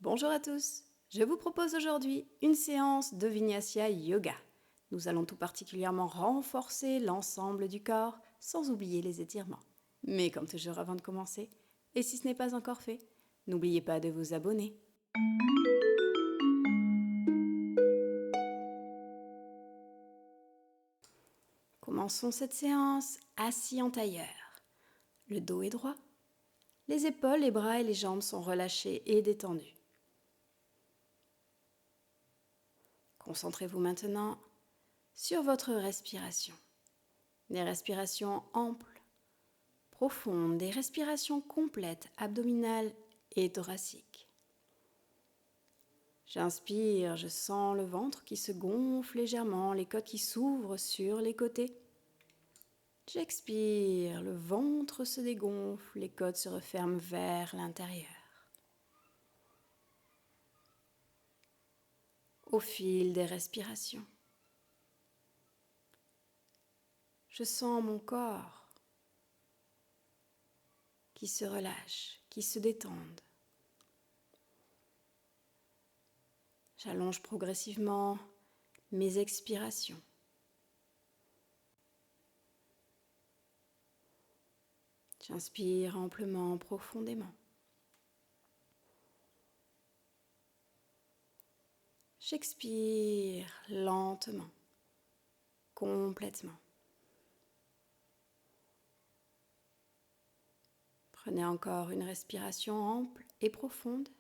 Bonjour à tous, je vous propose aujourd'hui une séance de Vinyasa Yoga. Nous allons tout particulièrement renforcer l'ensemble du corps sans oublier les étirements. Mais comme toujours avant de commencer, et si ce n'est pas encore fait, n'oubliez pas de vous abonner. Commençons cette séance assis en tailleur. Le dos est droit, les épaules, les bras et les jambes sont relâchés et détendus. Concentrez-vous maintenant sur votre respiration. Des respirations amples, profondes, des respirations complètes, abdominales et thoraciques. J'inspire, je sens le ventre qui se gonfle légèrement, les côtes qui s'ouvrent sur les côtés. J'expire, le ventre se dégonfle, les côtes se referment vers l'intérieur. Au fil des respirations, je sens mon corps qui se relâche, qui se détende. J'allonge progressivement mes expirations. J'inspire amplement, profondément. J'expire lentement, complètement. Prenez encore une respiration ample et profonde.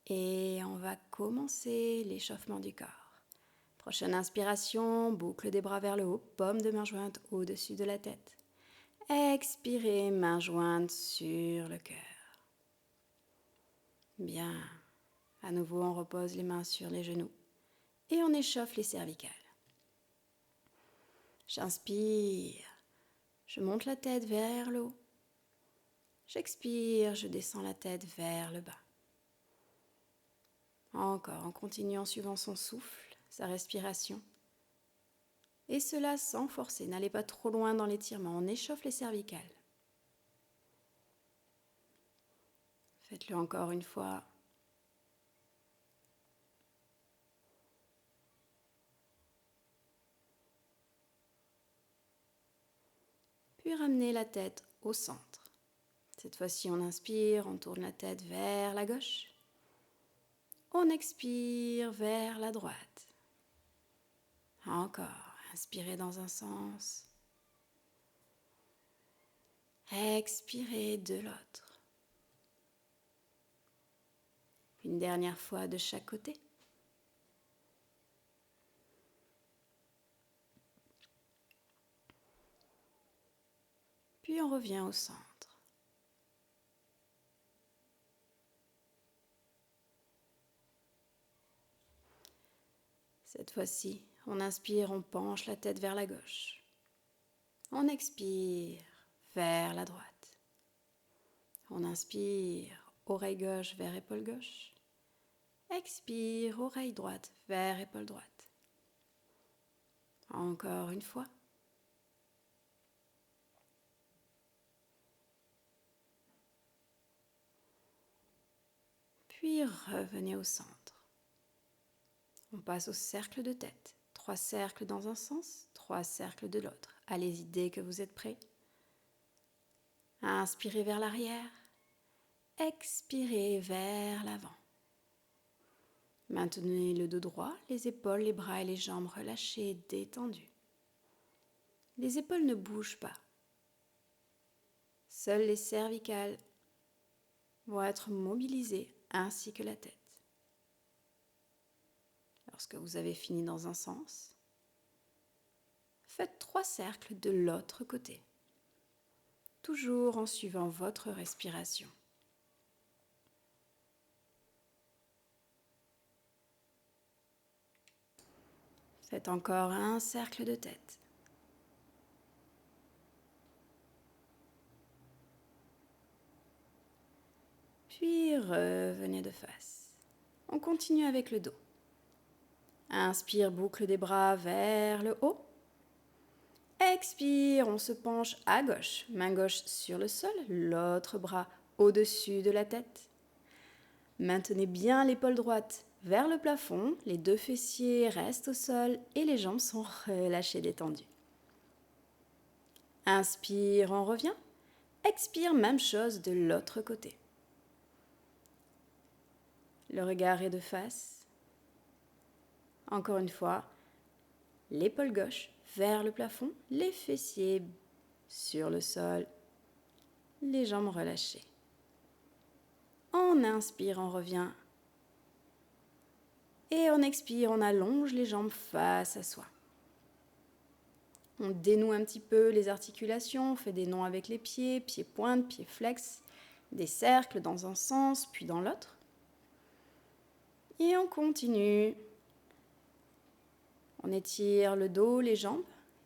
Et on va commencer l'échauffement du corps. Prochaine inspiration, boucle des bras vers le haut, paume de main jointe au-dessus de la tête. Expirez, main jointe sur le cœur. Bien. À nouveau, on repose les mains sur les genoux et on échauffe les cervicales. J'inspire, je monte la tête vers le haut. J'expire, je descends la tête vers le bas. Encore, en continuant, suivant son souffle, sa respiration. Et cela sans forcer, n'allez pas trop loin dans l'étirement, on échauffe les cervicales. Faites-le encore une fois. Puis ramenez la tête au centre. Cette fois-ci, on inspire, on tourne la tête vers la gauche. On expire vers la droite. Encore, inspirez dans un sens. Expirez de l'autre. Une dernière fois de chaque côté. Puis on revient au centre. Cette fois-ci, on inspire, on penche la tête vers la gauche. On expire vers la droite. On inspire, oreille gauche vers épaule gauche. Expire, oreille droite vers épaule droite. Encore une fois. Puis revenez au centre. On passe au cercle de tête. 3 cercles dans un sens, 3 cercles de l'autre. Allez-y dès que vous êtes prêts. Inspirez vers l'arrière. Expirez vers l'avant. Maintenez le dos droit, les épaules, les bras et les jambes relâchés, détendus. Les épaules ne bougent pas. Seules les cervicales vont être mobilisées ainsi que la tête. Lorsque vous avez fini dans un sens, faites 3 cercles de l'autre côté, toujours en suivant votre respiration. Faites encore un cercle de tête. Puis revenez de face. On continue avec le dos. Inspire, boucle des bras vers le haut. Expire, on se penche à gauche, main gauche sur le sol, l'autre bras au-dessus de la tête. Maintenez bien l'épaule droite vers le plafond, les deux fessiers restent au sol et les jambes sont relâchées, détendues. Inspire, on revient. Expire, même chose de l'autre côté. Le regard est de face. Encore une fois, l'épaule gauche vers le plafond, les fessiers sur le sol, les jambes relâchées. On inspire, on revient. Et on expire, on allonge les jambes face à soi. On dénoue un petit peu les articulations, on fait des nœuds avec les pieds, pieds pointe, pieds flex, des cercles dans un sens puis dans l'autre. Et on continue. On étire le dos, les jambes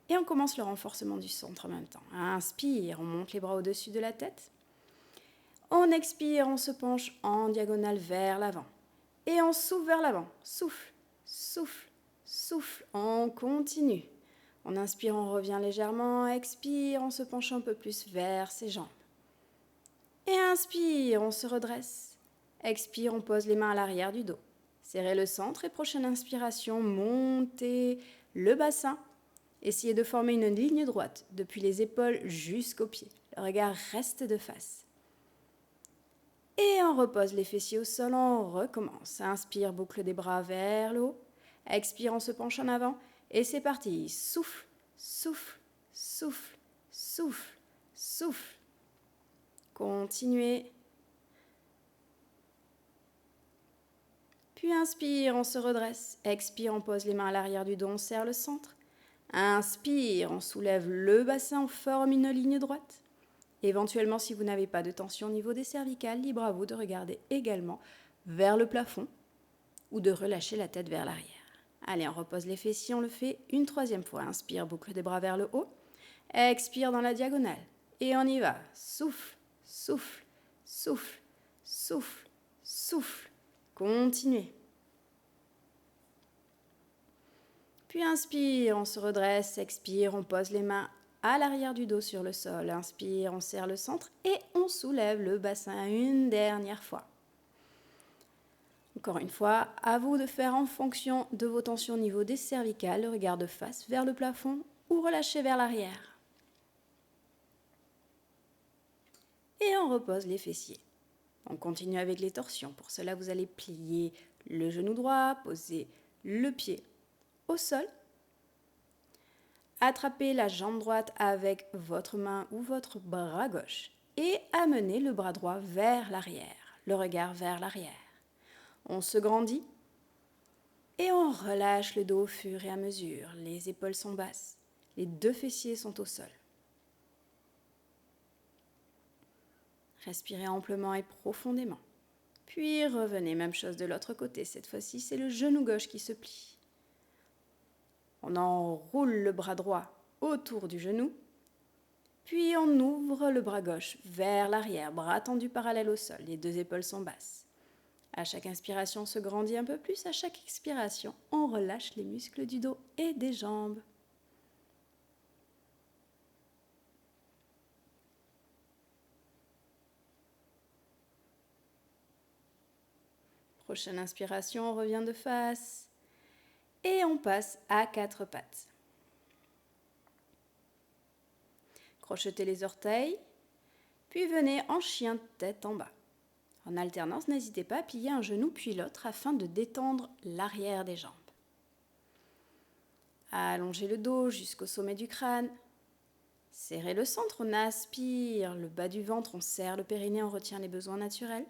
et on commence le renforcement du centre en même temps. Inspire, on monte les bras au-dessus de la tête. On expire, on se penche en diagonale vers l'avant. Et on souffle vers l'avant. Souffle, souffle, souffle. On continue. On inspire, on revient légèrement. Expire, on se penche un peu plus vers ses jambes. Et inspire, on se redresse. Expire, on pose les mains à l'arrière du dos. Serrez le centre et prochaine inspiration, montez le bassin. Essayez de former une ligne droite depuis les épaules jusqu'aux pieds. Le regard reste de face. Et on repose les fessiers au sol, on recommence. Inspire, boucle des bras vers le haut. Expire, on se penche en avant. Et c'est parti. Souffle, souffle, souffle, souffle, souffle. Continuez. Puis inspire, on se redresse. Expire, on pose les mains à l'arrière du dos, on serre le centre. Inspire, on soulève le bassin, on forme une ligne droite. Éventuellement, si vous n'avez pas de tension au niveau des cervicales, libre à vous de regarder également vers le plafond ou de relâcher la tête vers l'arrière. Allez, on repose les fessiers, on le fait une troisième fois. Inspire, boucle des bras vers le haut. Expire dans la diagonale. Et on y va. Souffle, souffle, souffle, souffle, souffle. Continuez. Puis inspire, on se redresse. Expire, on pose les mains à l'arrière du dos sur le sol. Inspire, on serre le centre et on soulève le bassin une dernière fois. Encore une fois, à vous de faire en fonction de vos tensions au niveau des cervicales, le regard de face vers le plafond ou relâché vers l'arrière. Et on repose les fessiers. On continue avec les torsions. Pour cela, vous allez plier le genou droit, poser le pied au sol. Attrapez la jambe droite avec votre main ou votre bras gauche et amenez le bras droit vers l'arrière, le regard vers l'arrière. On se grandit et on relâche le dos au fur et à mesure. Les épaules sont basses, les deux fessiers sont au sol. Respirez amplement et profondément. Puis revenez, même chose de l'autre côté. Cette fois-ci, c'est le genou gauche qui se plie. On enroule le bras droit autour du genou. Puis on ouvre le bras gauche vers l'arrière, bras tendu parallèle au sol. Les deux épaules sont basses. À chaque inspiration, on se grandit un peu plus. À chaque expiration, on relâche les muscles du dos et des jambes. Prochaine inspiration, on revient de face. Et on passe à quatre pattes. Crochetez les orteils. Puis venez en chien tête en bas. En alternance, n'hésitez pas à plier un genou puis l'autre afin de détendre l'arrière des jambes. Allongez le dos jusqu'au sommet du crâne. Serrez le centre, on aspire le bas du ventre, on serre le périnée, on retient les besoins naturels.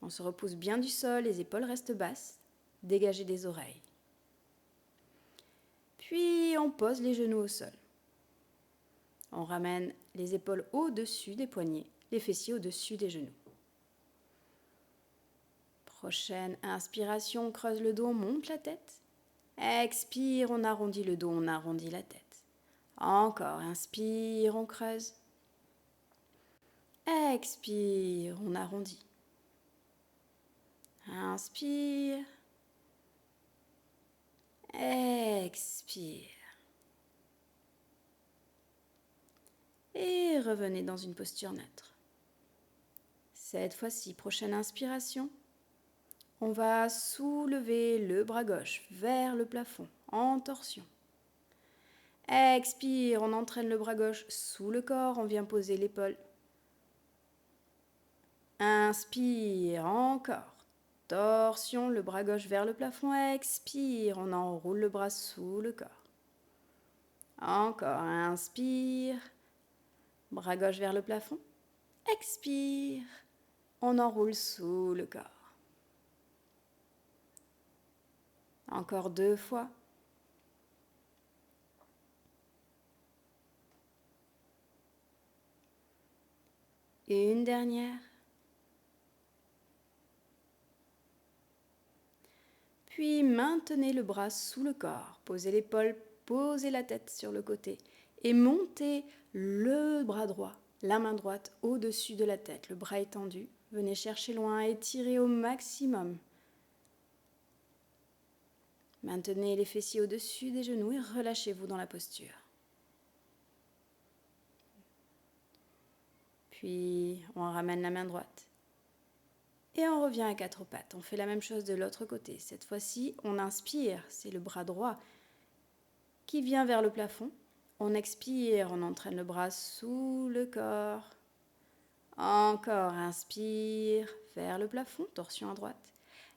On se repousse bien du sol, les épaules restent basses. Dégagez des oreilles. Puis on pose les genoux au sol. On ramène les épaules au-dessus des poignets, les fessiers au-dessus des genoux. Prochaine inspiration, on creuse le dos, on monte la tête. Expire, on arrondit le dos, on arrondit la tête. Encore, inspire, on creuse. Expire, on arrondit. Inspire. Expire. revenez dans une posture neutre. Cette fois-ci, prochaine inspiration, on va soulever le bras gauche vers le plafond, en torsion. Expire, on entraîne le bras gauche sous le corps, on vient poser l'épaule. Inspire, encore. Torsion, le bras gauche vers le plafond. Expire, on enroule le bras sous le corps. Encore, inspire. Bras gauche vers le plafond. Expire, on enroule sous le corps. Encore 2 fois. Et une dernière. Puis maintenez le bras sous le corps. Posez l'épaule, posez la tête sur le côté. Et montez le bras droit, la main droite au-dessus de la tête. Le bras étendu. Venez chercher loin, étirez au maximum. Maintenez les fessiers au-dessus des genoux et relâchez-vous dans la posture. Puis, on ramène la main droite. Et on revient à 4 pattes. On fait la même chose de l'autre côté. Cette fois-ci, on inspire. C'est le bras droit qui vient vers le plafond. On expire. On entraîne le bras sous le corps. Encore, inspire. Vers le plafond. Torsion à droite.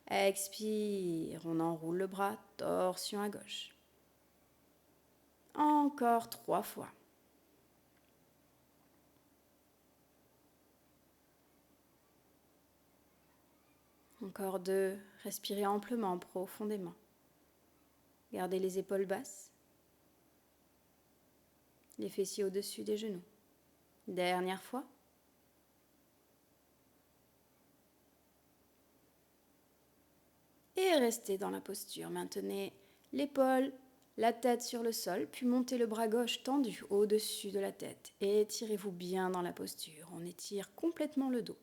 Expire. On enroule le bras. Torsion à gauche. Encore 3 fois. Encore 2, respirez amplement, profondément. Gardez les épaules basses, les fessiers au-dessus des genoux. Dernière fois. Et restez dans la posture. Maintenez l'épaule, la tête sur le sol, puis montez le bras gauche tendu au-dessus de la tête. Et étirez-vous bien dans la posture. On étire complètement le dos.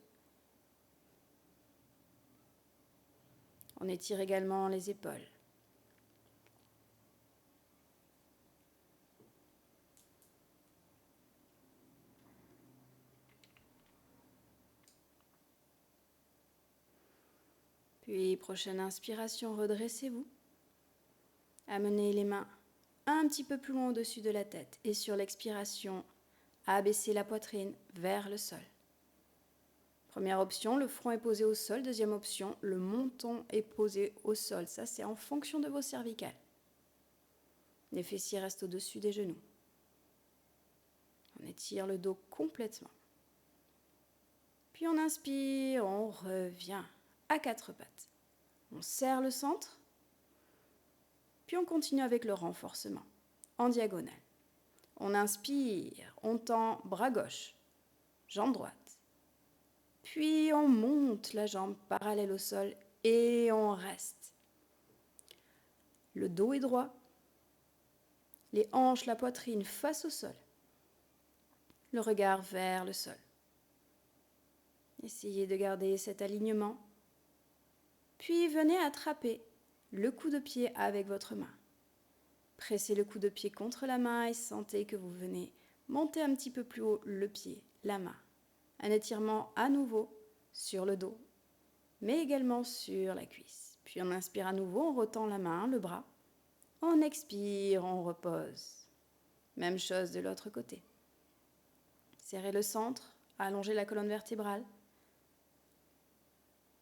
On étire également les épaules. Puis, prochaine inspiration, redressez-vous. Amenez les mains un petit peu plus loin au-dessus de la tête. Et sur l'expiration, abaissez la poitrine vers le sol. Première option, le front est posé au sol. Deuxième option, le menton est posé au sol. Ça, c'est en fonction de vos cervicales. Les fessiers restent au-dessus des genoux. On étire le dos complètement. Puis on inspire, on revient à 4 pattes. On serre le centre. Puis on continue avec le renforcement, en diagonale. On inspire, on tend bras gauche, jambe droite. Puis on monte la jambe parallèle au sol et on reste. Le dos est droit, les hanches, la poitrine face au sol. Le regard vers le sol. Essayez de garder cet alignement. Puis venez attraper le coup de pied avec votre main. Pressez le coup de pied contre la main et sentez que vous venez monter un petit peu plus haut le pied, la main. Un étirement à nouveau sur le dos, mais également sur la cuisse. Puis on inspire à nouveau, on retend la main, le bras. On expire, on repose. Même chose de l'autre côté. Serrez le centre, allongez la colonne vertébrale.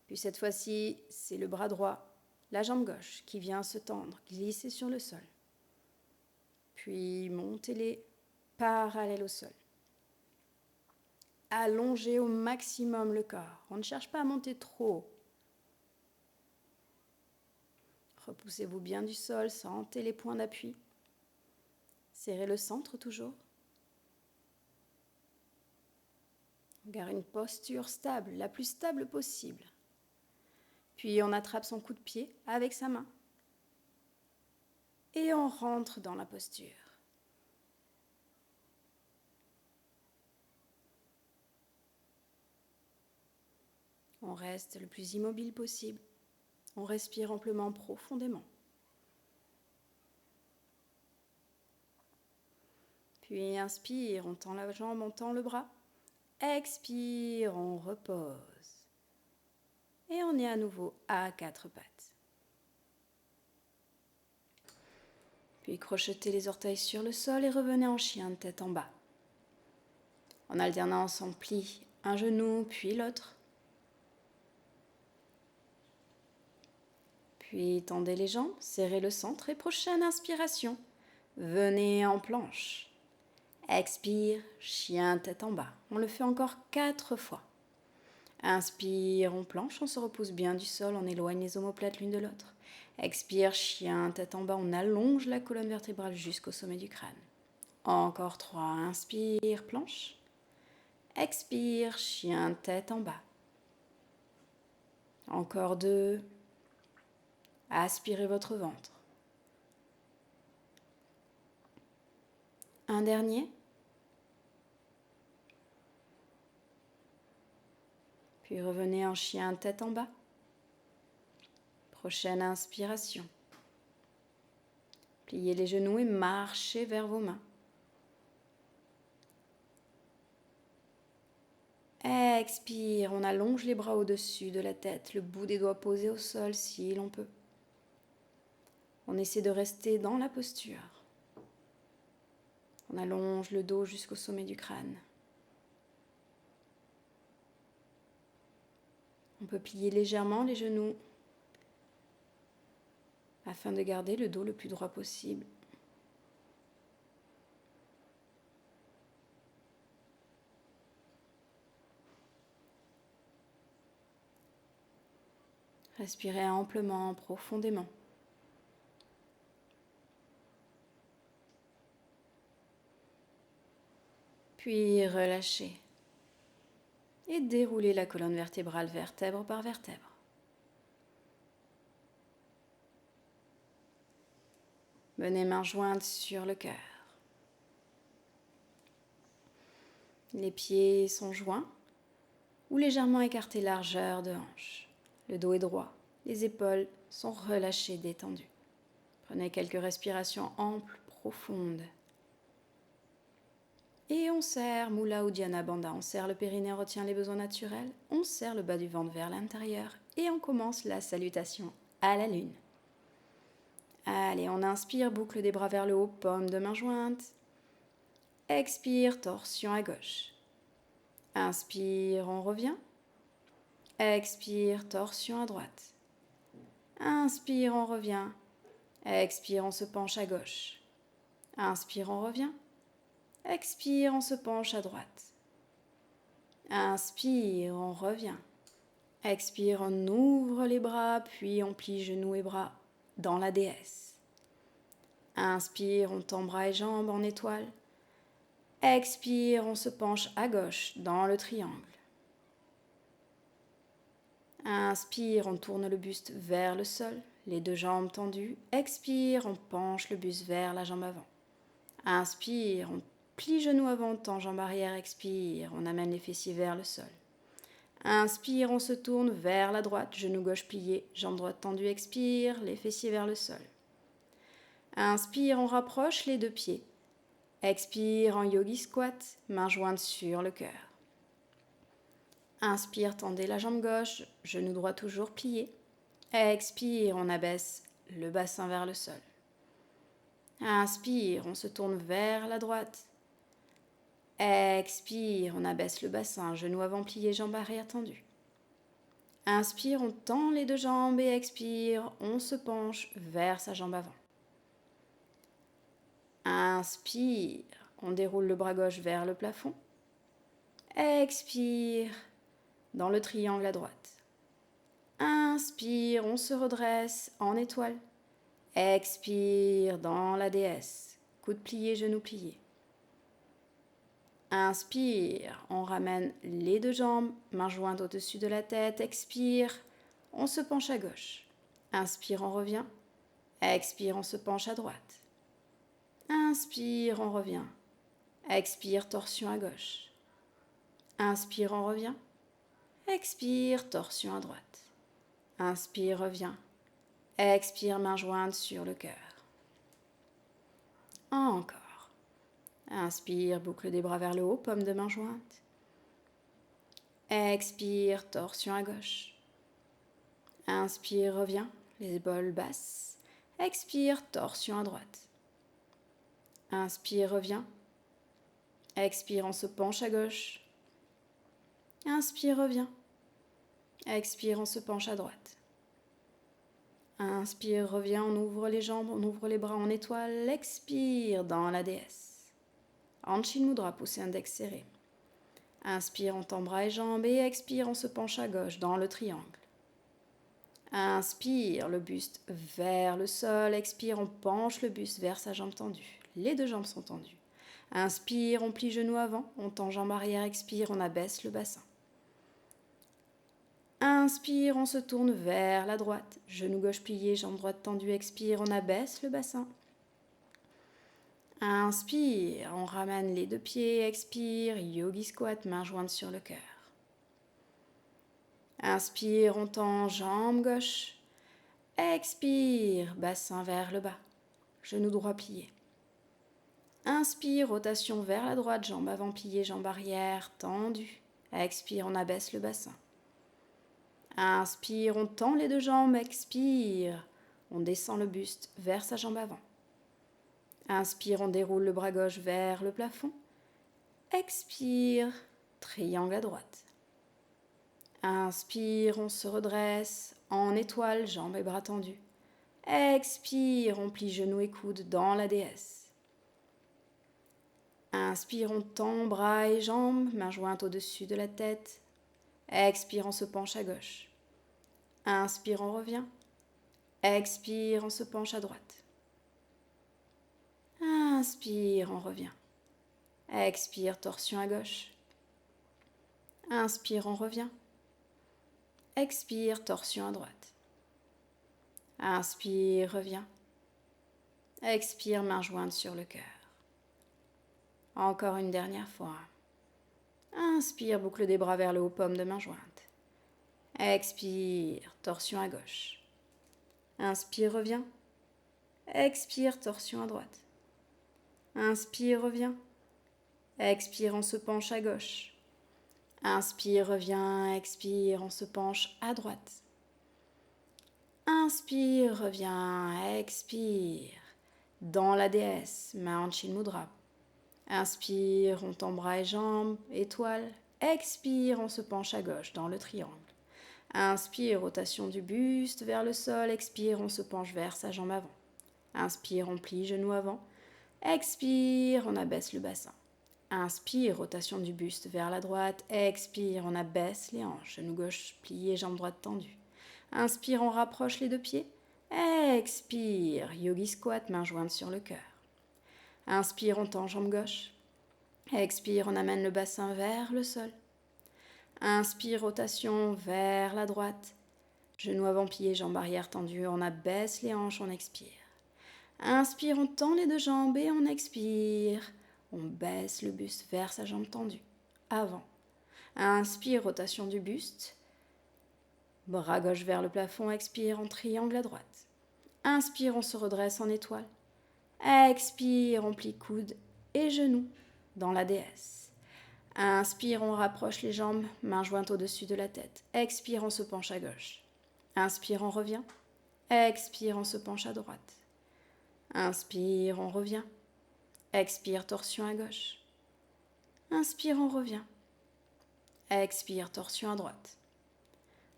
Puis cette fois-ci, c'est le bras droit, la jambe gauche qui vient se tendre, glisser sur le sol. Puis montez-les parallèles au sol. Allongez au maximum le corps. On ne cherche pas à monter trop haut. Repoussez-vous bien du sol, sentez les points d'appui. Serrez le centre toujours. Garde une posture stable, la plus stable possible. Puis on attrape son coup de pied avec sa main. Et on rentre dans la posture. On reste le plus immobile possible. On respire amplement, profondément. Puis inspire, on tend la jambe, on tend le bras. Expire, on repose. Et on est à nouveau à quatre pattes. Puis crochetez les orteils sur le sol et revenez en chien de tête en bas. En alternance, on plie un genou puis l'autre. Puis tendez les jambes, serrez le centre et prochaine inspiration, venez en planche. Expire, chien tête en bas. On le fait encore 4 fois. Inspire, on planche, on se repousse bien du sol, on éloigne les omoplates l'une de l'autre. Expire, chien tête en bas, on allonge la colonne vertébrale jusqu'au sommet du crâne. Encore 3, inspire, planche. Expire, chien tête en bas. Encore 2. Aspirez votre ventre. Un dernier. Puis revenez en chien tête en bas. Prochaine inspiration. Pliez les genoux et marchez vers vos mains. Expire, on allonge les bras au-dessus de la tête, le bout des doigts posé au sol si l'on peut. On essaie de rester dans la posture. On allonge le dos jusqu'au sommet du crâne. On peut plier légèrement les genoux afin de garder le dos le plus droit possible. Respirez amplement, profondément. Puis relâchez. Et déroulez la colonne vertébrale vertèbre par vertèbre. Menez mains jointes sur le cœur. Les pieds sont joints ou légèrement écartés, largeur de hanche. Le dos est droit, les épaules sont relâchées, détendues. Prenez quelques respirations amples, profondes. Et on serre Mula Uddiyana Bandha. On serre le périnée, on retient les besoins naturels. On serre le bas du ventre vers l'intérieur. Et on commence la salutation à la lune. Allez, on inspire, boucle des bras vers le haut, paume de main jointe. Expire, torsion à gauche. Inspire, on revient. Expire, torsion à droite. Inspire, on revient. Expire, on se penche à gauche. Inspire, on revient. Expire, on se penche à droite. Inspire, on revient. Expire, on ouvre les bras, puis on plie genoux et bras dans la déesse. Inspire, on tend bras et jambes en étoile. Expire, on se penche à gauche dans le triangle. Inspire, on tourne le buste vers le sol, les deux jambes tendues. Expire, on penche le buste vers la jambe avant. Inspire, on plie genou avant, tend jambe arrière. Expire, on amène les fessiers vers le sol. Inspire, on se tourne vers la droite, genou gauche plié, jambe droite tendue. Expire, les fessiers vers le sol. Inspire, on rapproche les deux pieds. Expire en yogi squat, main jointe sur le cœur. Inspire, tendez la jambe gauche, genou droit toujours plié. Expire, on abaisse le bassin vers le sol. Inspire, on se tourne vers la droite. Expire, on abaisse le bassin, genou avant plié, jambe arrière tendue. Inspire, on tend les deux jambes et expire, on se penche vers sa jambe avant. Inspire, on déroule le bras gauche vers le plafond. Expire, dans le triangle à droite. Inspire, on se redresse en étoile. Expire, dans la déesse. Coude plié, genou plié. Inspire, on ramène les deux jambes, mains jointes au-dessus de la tête. Expire, on se penche à gauche. Inspire, on revient. Expire, on se penche à droite. Inspire, on revient. Expire, torsion à gauche. Inspire, on revient. Expire, torsion à droite. Inspire, revient. Expire, main jointe sur le cœur. Encore. Inspire, boucle des bras vers le haut, paume de main jointe. Expire, torsion à gauche. Inspire, reviens, les épaules basses. Expire, torsion à droite. Inspire, reviens. Expire, on se penche à gauche. Inspire, reviens. Expire, on se penche à droite. Inspire, reviens, on ouvre les jambes, on ouvre les bras en étoile. Expire dans la déesse. Anchil Mudra, poussez index serré. Inspire, on tend bras et jambes et expire, on se penche à gauche dans le triangle. Inspire, le buste vers le sol. Expire, on penche le buste vers sa jambe tendue. Les deux jambes sont tendues. Inspire, on plie genou avant, on tend jambe arrière. Expire, on abaisse le bassin. Inspire, on se tourne vers la droite. Genou gauche plié, jambe droite tendue. Expire, on abaisse le bassin. Inspire, on ramène les deux pieds. Expire, yogi squat, main jointe sur le cœur. Inspire, on tend jambe gauche. Expire, bassin vers le bas. Genou droit plié. Inspire, rotation vers la droite, jambe avant pliée, jambe arrière tendue. Expire, on abaisse le bassin. Inspire, on tend les deux jambes. Expire, on descend le buste vers sa jambe avant. Inspire, on déroule le bras gauche vers le plafond. Expire, triangle à droite. Inspire, on se redresse en étoile, jambes et bras tendus. Expire, on plie genoux et coudes dans la déesse. Inspire, on tend bras et jambes, mains jointes au-dessus de la tête. Expire, on se penche à gauche. Inspire, on revient. Expire, on se penche à droite. Inspire, on revient. Expire, torsion à gauche. Inspire, on revient. Expire, torsion à droite. Inspire, reviens. Expire, main jointe sur le cœur. Encore une dernière fois. Inspire, boucle des bras vers le haut, paume de main jointe. Expire, torsion à gauche. Inspire, reviens. Expire, torsion à droite. Inspire, reviens. Expire, on se penche à gauche. Inspire, reviens. Expire, on se penche à droite. Inspire, reviens. Expire. Dans la déesse, main Anchil Mudra. Inspire, on tend bras et jambes, étoile. Expire, on se penche à gauche dans le triangle. Inspire, rotation du buste vers le sol. Expire, on se penche vers sa jambe avant. Inspire, on plie genou avant. Expire, on abaisse le bassin. Inspire, rotation du buste vers la droite. Expire, on abaisse les hanches. Genou gauche plié, jambe droite tendue. Inspire, on rapproche les deux pieds. Expire, yogi squat, main jointe sur le cœur. Inspire, on tend jambe gauche. Expire, on amène le bassin vers le sol. Inspire, rotation vers la droite. Genou avant plié, jambe arrière tendue. On abaisse les hanches, on expire. Inspire, on tend les deux jambes et on expire. On baisse le buste vers sa jambe tendue. Avant. Inspire, rotation du buste. Bras gauche vers le plafond. Expire, en triangle à droite. Inspire, on se redresse en étoile. Expire, on plie coudes et genoux dans la déesse. Inspire, on rapproche les jambes, mains jointes au-dessus de la tête. Expire, on se penche à gauche. Inspire, on revient. Expire, on se penche à droite. Inspire, on revient. Expire, torsion à gauche. Inspire, on revient. Expire, torsion à droite.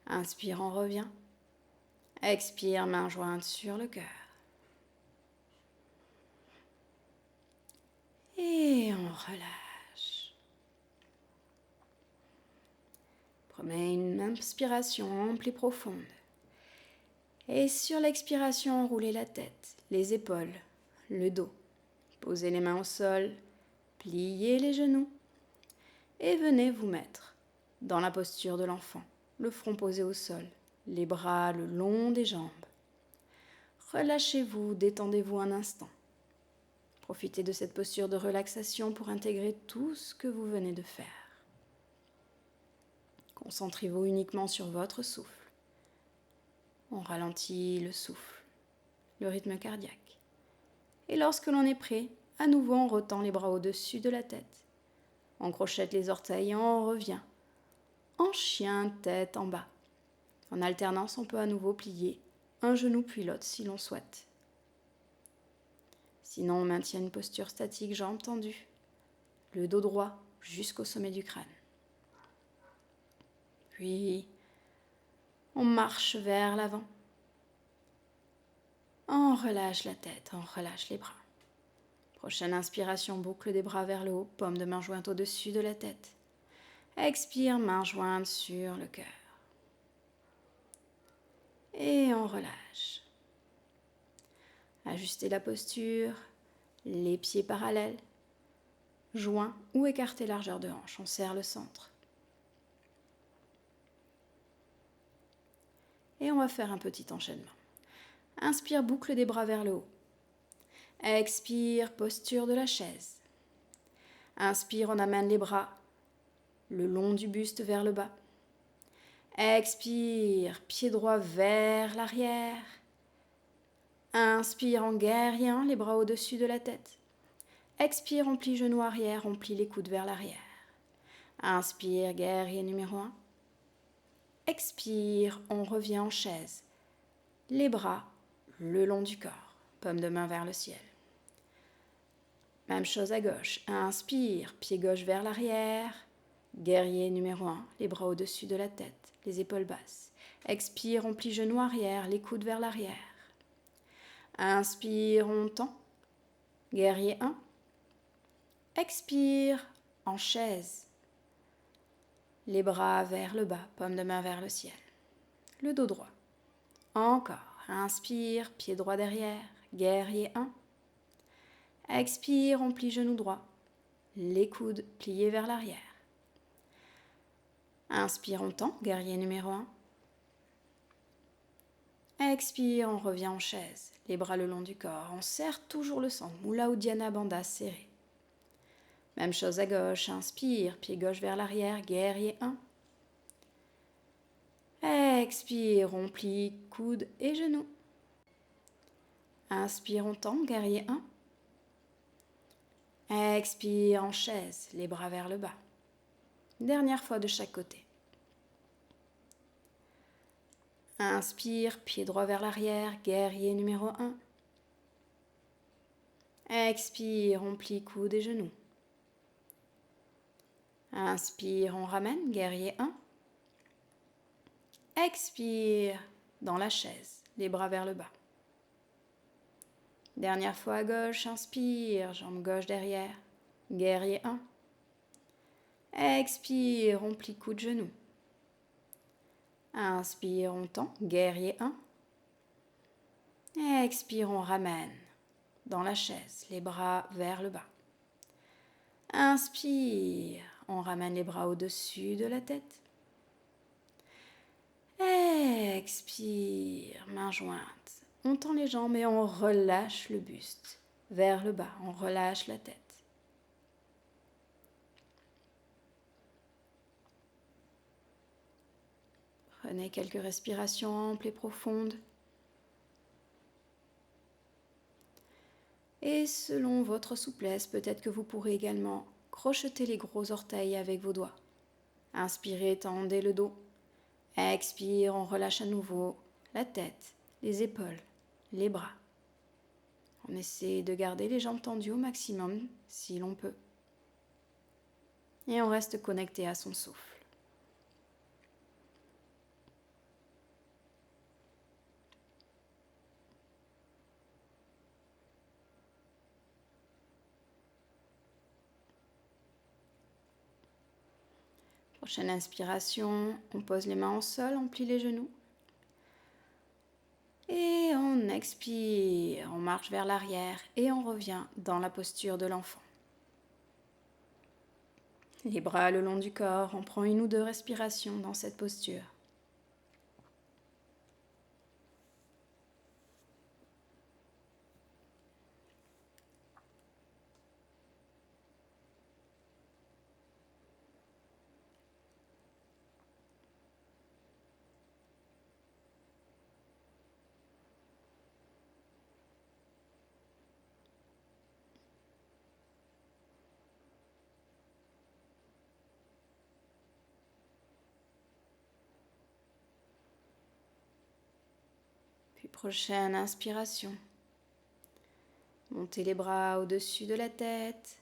Inspire, on revient. Expire, main jointe sur le cœur. Et on relâche. Prenez une inspiration ample et profonde. Et sur l'expiration, enroulez la tête, les épaules, le dos. Posez les mains au sol, pliez les genoux et venez vous mettre dans la posture de l'enfant, le front posé au sol, les bras le long des jambes. Relâchez-vous, détendez-vous un instant. Profitez de cette posture de relaxation pour intégrer tout ce que vous venez de faire. Concentrez-vous uniquement sur votre souffle. On ralentit le souffle, le rythme cardiaque. Et lorsque l'on est prêt, À nouveau, on retend les bras au-dessus de la tête. On crochette les orteils et on revient. En chien, tête en bas. En alternance, on peut à nouveau plier un genou puis l'autre si l'on souhaite. Sinon, on maintient une posture statique, jambes tendues, le dos droit jusqu'au sommet du crâne. Puis, on marche vers l'avant. On relâche la tête, on relâche les bras. Prochaine inspiration, boucle des bras vers le haut, paume de main jointe au-dessus de la tête. Expire, main jointe sur le cœur. Et on relâche. Ajustez la posture, les pieds parallèles, joints ou écartés largeur de hanche. On serre le centre. Et on va faire un petit enchaînement. Inspire, boucle des bras vers le haut. Expire, posture de la chaise. Inspire, on amène les bras le long du buste vers le bas. Expire, pied droit vers l'arrière. Inspire en guerrier 1, les bras au-dessus de la tête. Expire, on plie genou arrière, on plie les coudes vers l'arrière. Inspire, guerrier numéro 1. Expire, on revient en chaise. Les bras le long du corps, paume de main vers le ciel. Même chose à gauche. Inspire, pied gauche vers l'arrière. Guerrier numéro 1, les bras au-dessus de la tête, les épaules basses. Expire, on plie genou arrière, les coudes vers l'arrière. Inspire, on tend. Guerrier 1. Expire, en chaise. Les bras vers le bas, paume de main vers le ciel. Le dos droit. Encore. Inspire, pied droit derrière. Guerrier 1. Expire, on plie genou droit. Les coudes pliés vers l'arrière. Inspire, on tend. Guerrier numéro 1. Expire, on revient en chaise. Les bras le long du corps. On serre toujours le centre. Mula Uddiyana Bandha serré. Même chose à gauche. Inspire, pied gauche vers l'arrière. Guerrier 1. Expire, on plie coudes et genoux. Inspire, on tend. Guerrier 1. Expire en chaise, les bras vers le bas. Dernière fois de chaque côté. Inspire, pied droit vers l'arrière, guerrier numéro 1. Expire, on plie coudes et genoux. Inspire, on ramène, guerrier 1. Expire, dans la chaise, les bras vers le bas. Dernière fois à gauche, inspire, jambe gauche derrière, guerrier 1. Expire, on plie coudes genoux. Inspire, on tend, guerrier 1. Expire, on ramène dans la chaise, les bras vers le bas. Inspire, on ramène les bras au-dessus de la tête. Expire, main jointe. On tend les jambes et on relâche le buste vers le bas. On relâche la tête. Prenez quelques respirations amples et profondes. Et selon votre souplesse, peut-être que vous pourrez également crocheter les gros orteils avec vos doigts. Inspirez, tendez le dos. Expire, on relâche à nouveau la tête, les épaules, les bras. On essaie de garder les jambes tendues au maximum si l'on peut. Et on reste connecté à son souffle. Prochaine inspiration, on pose les mains au sol, on plie les genoux. Et on expire, on marche vers l'arrière et on revient dans la posture de l'enfant. Les bras le long du corps, on prend 1 ou 2 respirations dans cette posture. Prochaine inspiration. Montez les bras au-dessus de la tête.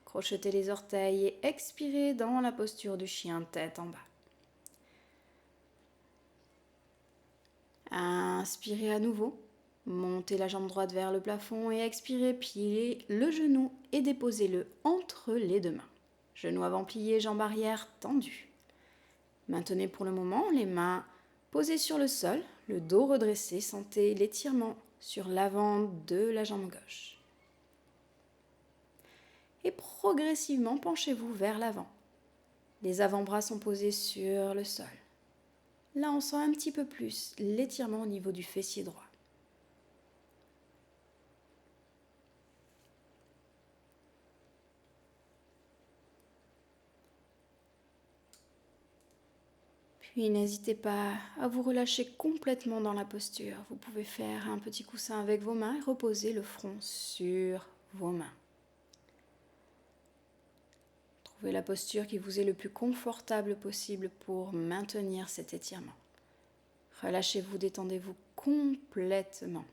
Crochetez les orteils et expirez dans la posture du chien tête en bas. Inspirez à nouveau. Montez la jambe droite vers le plafond et expirez, pliez le genou et déposez-le entre les deux mains. Genou avant plié, jambe arrière tendue. Maintenez pour le moment les mains posées sur le sol, le dos redressé, sentez l'étirement sur l'avant de la jambe gauche. Et progressivement, penchez-vous vers l'avant. Les avant-bras sont posés sur le sol. Là, on sent un petit peu plus l'étirement au niveau du fessier droit. Puis n'hésitez pas à vous relâcher complètement dans la posture. Vous pouvez faire un petit coussin avec vos mains et reposer le front sur vos mains. Trouvez la posture qui vous est le plus confortable possible pour maintenir cet étirement. Relâchez-vous, détendez-vous complètement.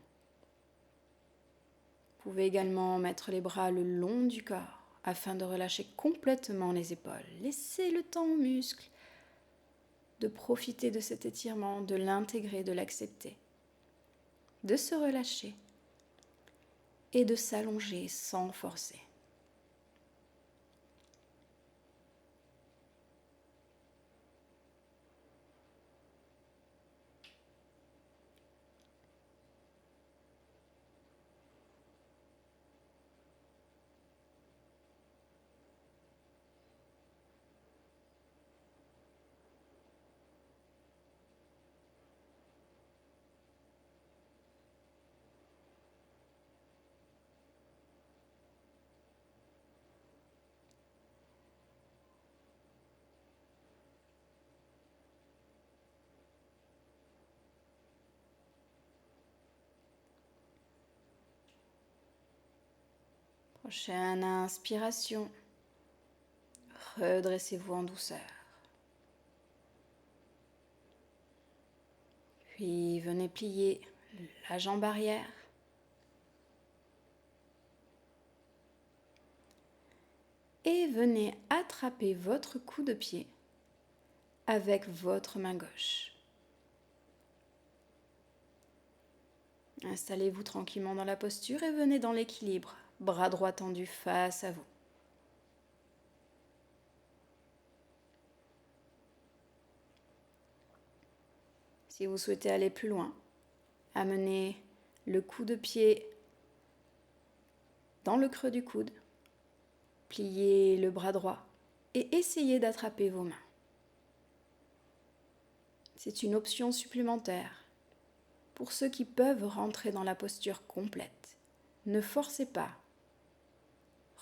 Vous pouvez également mettre les bras le long du corps afin de relâcher complètement les épaules. Laissez le temps aux muscles de profiter de cet étirement, de l'intégrer, de l'accepter, de se relâcher et de s'allonger sans forcer. Prochaine inspiration, redressez-vous en douceur. Puis venez plier la jambe arrière. Et venez attraper votre coup de pied avec votre main gauche. Installez-vous tranquillement dans la posture et venez dans l'équilibre, bras droit tendu face à vous. Si vous souhaitez aller plus loin, amenez le coup de pied dans le creux du coude, pliez le bras droit et essayez d'attraper vos mains. C'est une option supplémentaire pour ceux qui peuvent rentrer dans la posture complète. Ne forcez pas.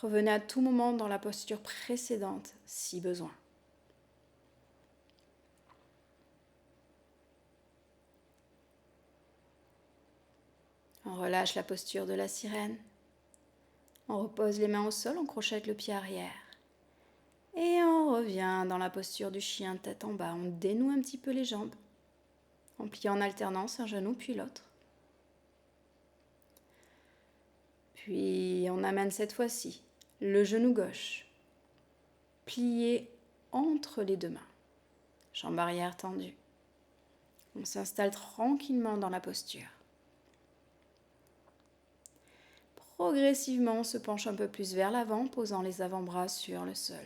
Revenez à tout moment dans la posture précédente si besoin. On relâche la posture de la sirène. On repose les mains au sol, on crochette le pied arrière. Et on revient dans la posture du chien tête en bas. On dénoue un petit peu les jambes. On plie en alternance un genou puis l'autre. Puis on amène cette fois-ci le genou gauche plié entre les deux mains. Jambe arrière tendue. On s'installe tranquillement dans la posture. Progressivement, on se penche un peu plus vers l'avant, posant les avant-bras sur le sol.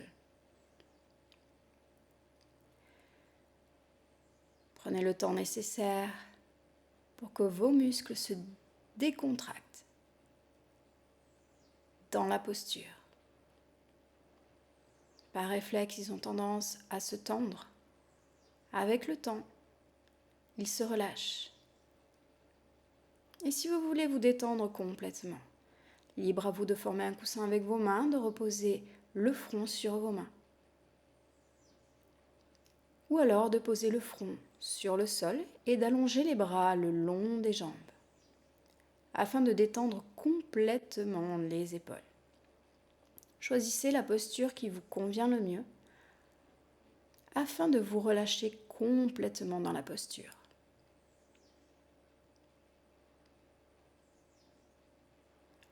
Prenez le temps nécessaire pour que vos muscles se décontractent dans la posture. Par réflexe, ils ont tendance à se tendre. Avec le temps, ils se relâchent. Et si vous voulez vous détendre complètement, libre à vous de former un coussin avec vos mains, de reposer le front sur vos mains. Ou alors de poser le front sur le sol et d'allonger les bras le long des jambes, afin de détendre complètement les épaules. Choisissez la posture qui vous convient le mieux, afin de vous relâcher complètement dans la posture.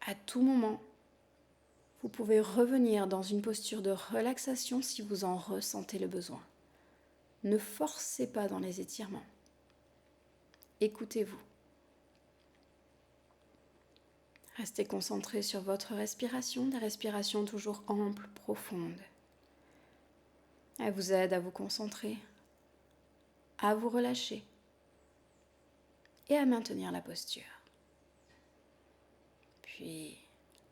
À tout moment, vous pouvez revenir dans une posture de relaxation si vous en ressentez le besoin. Ne forcez pas dans les étirements. Écoutez-vous. Restez concentré sur votre respiration, des respirations toujours amples, profondes. Elle vous aide à vous concentrer, à vous relâcher et à maintenir la posture. Puis,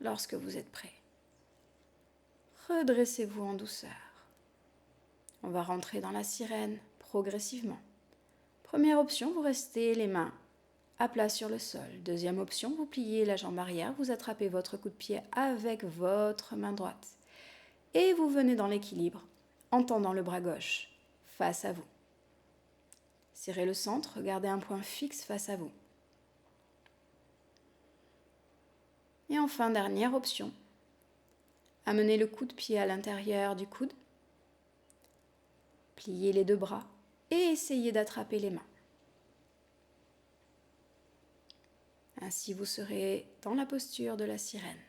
lorsque vous êtes prêt, redressez-vous en douceur. On va rentrer dans la sirène progressivement. Première option, vous restez les mains à plat sur le sol. Deuxième option, vous pliez la jambe arrière, vous attrapez votre coup de pied avec votre main droite. Et vous venez dans l'équilibre en tendant le bras gauche face à vous. Serrez le centre, regardez un point fixe face à vous. Et enfin, dernière option, amenez le coup de pied à l'intérieur du coude, pliez les deux bras et essayez d'attraper les mains. Ainsi, vous serez dans la posture de la sirène.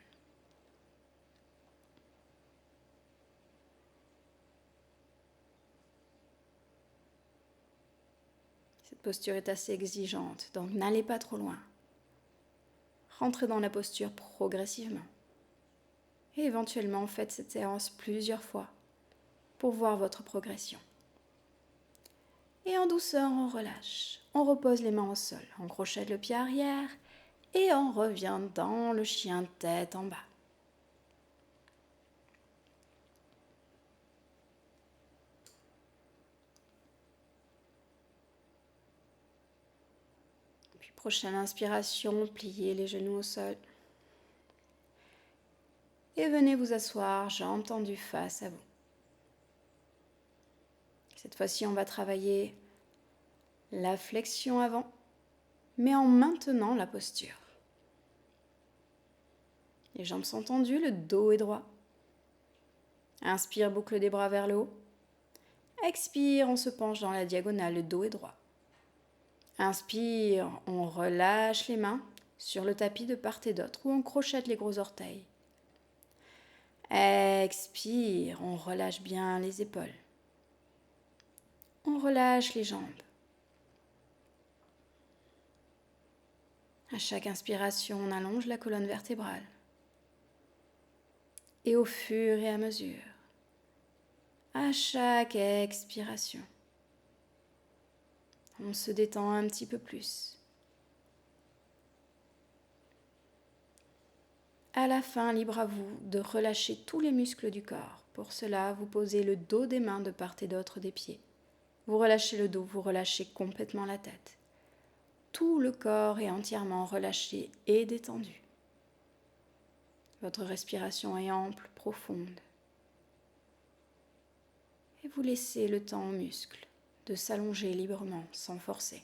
Cette posture est assez exigeante, donc n'allez pas trop loin. Rentrez dans la posture progressivement. Et éventuellement, faites cette séance plusieurs fois pour voir votre progression. Et en douceur, on relâche. On repose les mains au sol. On crochette le pied arrière et on revient dans le chien tête en bas. Puis prochaine inspiration, pliez les genoux au sol. Et venez vous asseoir, jambes tendues face à vous. Cette fois-ci, on va travailler la flexion avant, mais en maintenant la posture. Les jambes sont tendues, le dos est droit. Inspire, boucle des bras vers le haut. Expire, on se penche dans la diagonale, le dos est droit. Inspire, on relâche les mains sur le tapis de part et d'autre ou on crochette les gros orteils. Expire, on relâche bien les épaules. On relâche les jambes. À chaque inspiration, on allonge la colonne vertébrale. Et au fur et à mesure, à chaque expiration, on se détend un petit peu plus. À la fin, libre à vous de relâcher tous les muscles du corps. Pour cela, vous posez le dos des mains de part et d'autre des pieds. Vous relâchez le dos, vous relâchez complètement la tête. Tout le corps est entièrement relâché et détendu. Votre respiration est ample, profonde. Et vous laissez le temps aux muscles de s'allonger librement, sans forcer.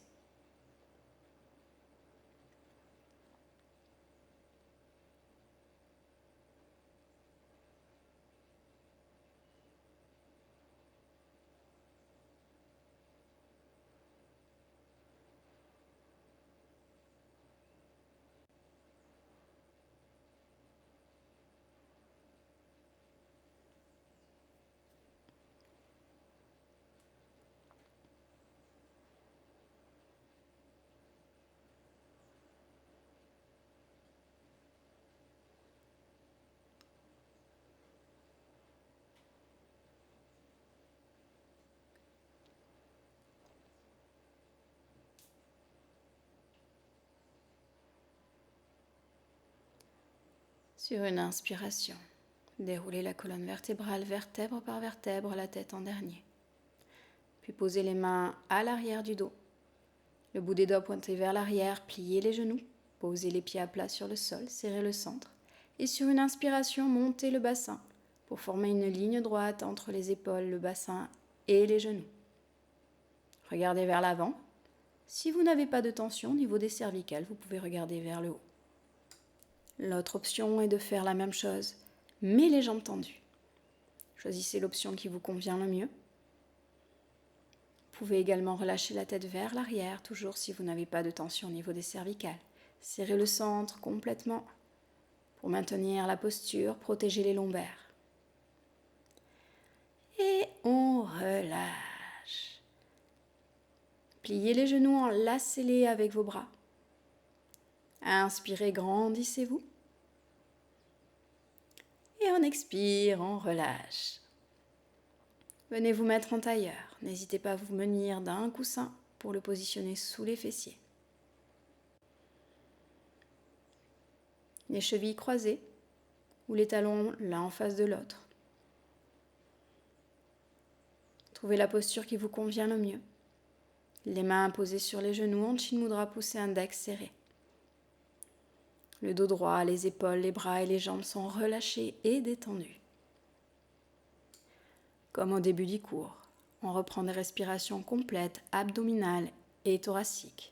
Sur une inspiration, déroulez la colonne vertébrale vertèbre par vertèbre, la tête en dernier. Puis posez les mains à l'arrière du dos. Le bout des doigts pointé vers l'arrière, pliez les genoux. Posez les pieds à plat sur le sol, serrez le centre. Et sur une inspiration, montez le bassin pour former une ligne droite entre les épaules, le bassin et les genoux. Regardez vers l'avant. Si vous n'avez pas de tension au niveau des cervicales, vous pouvez regarder vers le haut. L'autre option est de faire la même chose, mais les jambes tendues. Choisissez l'option qui vous convient le mieux. Vous pouvez également relâcher la tête vers l'arrière, toujours si vous n'avez pas de tension au niveau des cervicales. Serrez le centre complètement. Pour maintenir la posture, protégez les lombaires. Et on relâche. Pliez les genoux, enlacez-les avec vos bras. Inspirez, grandissez-vous. Et on expire, on relâche. Venez vous mettre en tailleur. N'hésitez pas à vous munir d'un coussin pour le positionner sous les fessiers. Les chevilles croisées ou les talons l'un en face de l'autre. Trouvez la posture qui vous convient le mieux. Les mains posées sur les genoux, Anjali Mudra, poussez index serré. Le dos droit, les épaules, les bras et les jambes sont relâchés et détendus. Comme au début du cours, on reprend des respirations complètes, abdominales et thoraciques.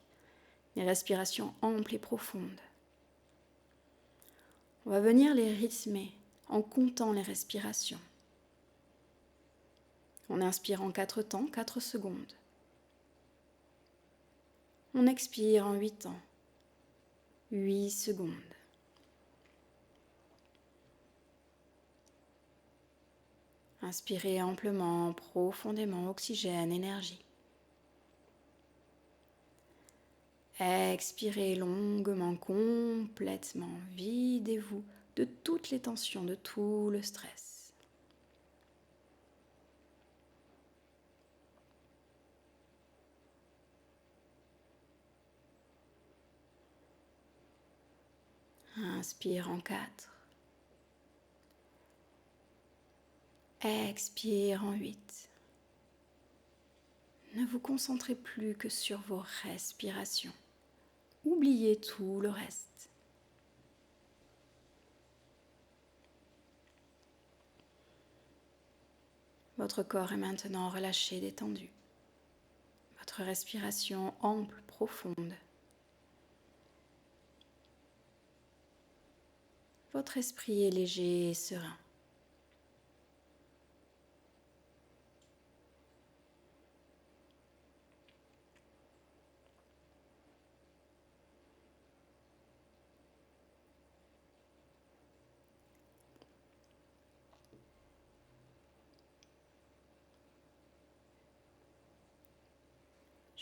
Des respirations amples et profondes. On va venir les rythmer en comptant les respirations. On inspire en 4 temps, 4 secondes. On expire en 8 temps, 8 secondes. Inspirez amplement, profondément, oxygène, énergie. Expirez longuement, complètement. Videz-vous de toutes les tensions, de tout le stress. Inspire en 4. Expire en 8. Ne vous concentrez plus que sur vos respirations. Oubliez tout le reste. Votre corps est maintenant relâché, détendu. Votre respiration ample, profonde. Votre esprit est léger et serein.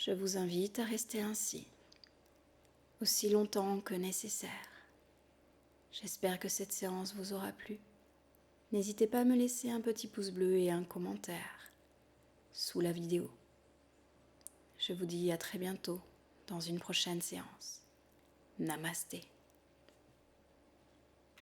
Je vous invite à rester ainsi, aussi longtemps que nécessaire. J'espère que cette séance vous aura plu. N'hésitez pas à me laisser un petit pouce bleu et un commentaire sous la vidéo. Je vous dis à très bientôt dans une prochaine séance. Namasté.